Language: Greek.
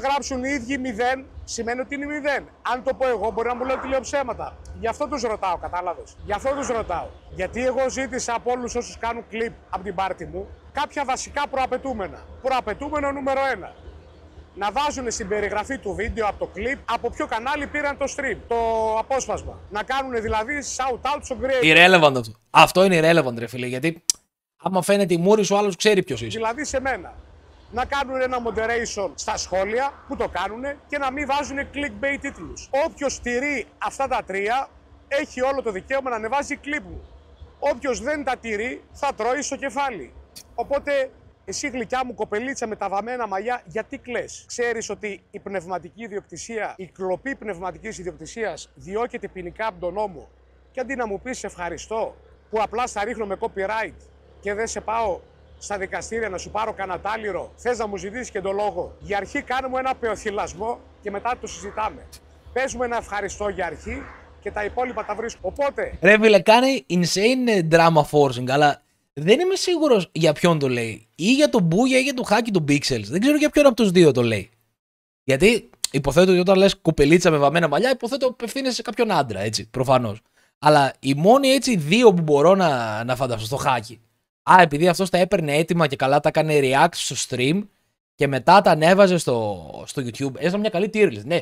γράψουν οι ίδιοι 0, σημαίνει ότι είναι 0. Αν το πω εγώ, μπορεί να μου λέω ότι λέω ψέματα. Γι' αυτό τους ρωτάω, κατάλαβες. Γι' αυτό τους ρωτάω. Γιατί εγώ ζήτησα από όλους όσους κάνουν κλιπ από την πάρτι μου κάποια βασικά προαπαιτούμενα. Προαπαιτούμενο νούμερο 1. Να βάζουν στην περιγραφή του βίντεο από το κλιπ από ποιο κανάλι πήραν το stream, το απόσπασμα. Να κάνουν δηλαδή shout-out στο creator. Irrelevant αυτό. Αυτό είναι irrelevant, ρε φίλε, γιατί άμα φαίνεται η μούρη σου, άλλος ξέρει ποιος είσαι. Δηλαδή σε μένα. Να κάνουν ένα moderation στα σχόλια που το κάνουν και να μην βάζουν clickbait τίτλους. Όποιος στηρεί αυτά τα τρία έχει όλο το δικαίωμα να ανεβάζει κλιπ μου. Όποιος δεν τα τηρεί θα τρώει στο κεφάλι. Οπότε εσύ γλυκιά μου κοπελίτσα με τα βαμμένα μαλλιά, γιατί κλαις? Ξέρεις ότι η πνευματική ιδιοκτησία, η κλοπή πνευματικής ιδιοκτησίας διώκεται ποινικά από τον νόμο και αντί να μου πεις ευχαριστώ που απλά στα ρίχνω με copyright και δεν σε πάω στα δικαστήρια να σου πάρω κανένα τάλιρο, θες να μου ζητήσεις και τον λόγο. Για αρχή κάνουμε ένα πεοθυλασμό και μετά το συζητάμε. Πες μου ένα ευχαριστώ για αρχή και τα υπόλοιπα τα βρίσκω. Οπότε... Ρε φίλε, κάνει insane drama forcing, αλλά δεν είμαι σίγουρος για ποιον το λέει. Ή για τον Μπούγια ή για τον Χάκι του Pixels. Δεν ξέρω για ποιον από τους δύο το λέει. Γιατί υποθέτω ότι όταν λες κοπελίτσα με βαμμένα μαλλιά, υποθέτω απευθύνεσαι σε κάποιον άντρα, έτσι, προφανώς. Αλλά οι μόνοι έτσι δύο που μπορώ να φανταστώ στο Χάκι. Επειδή αυτός τα έπαιρνε έτοιμα και καλά τα έκανε react στο stream και μετά τα ανέβαζε στο YouTube, έστω μια καλή tier list. Ναι,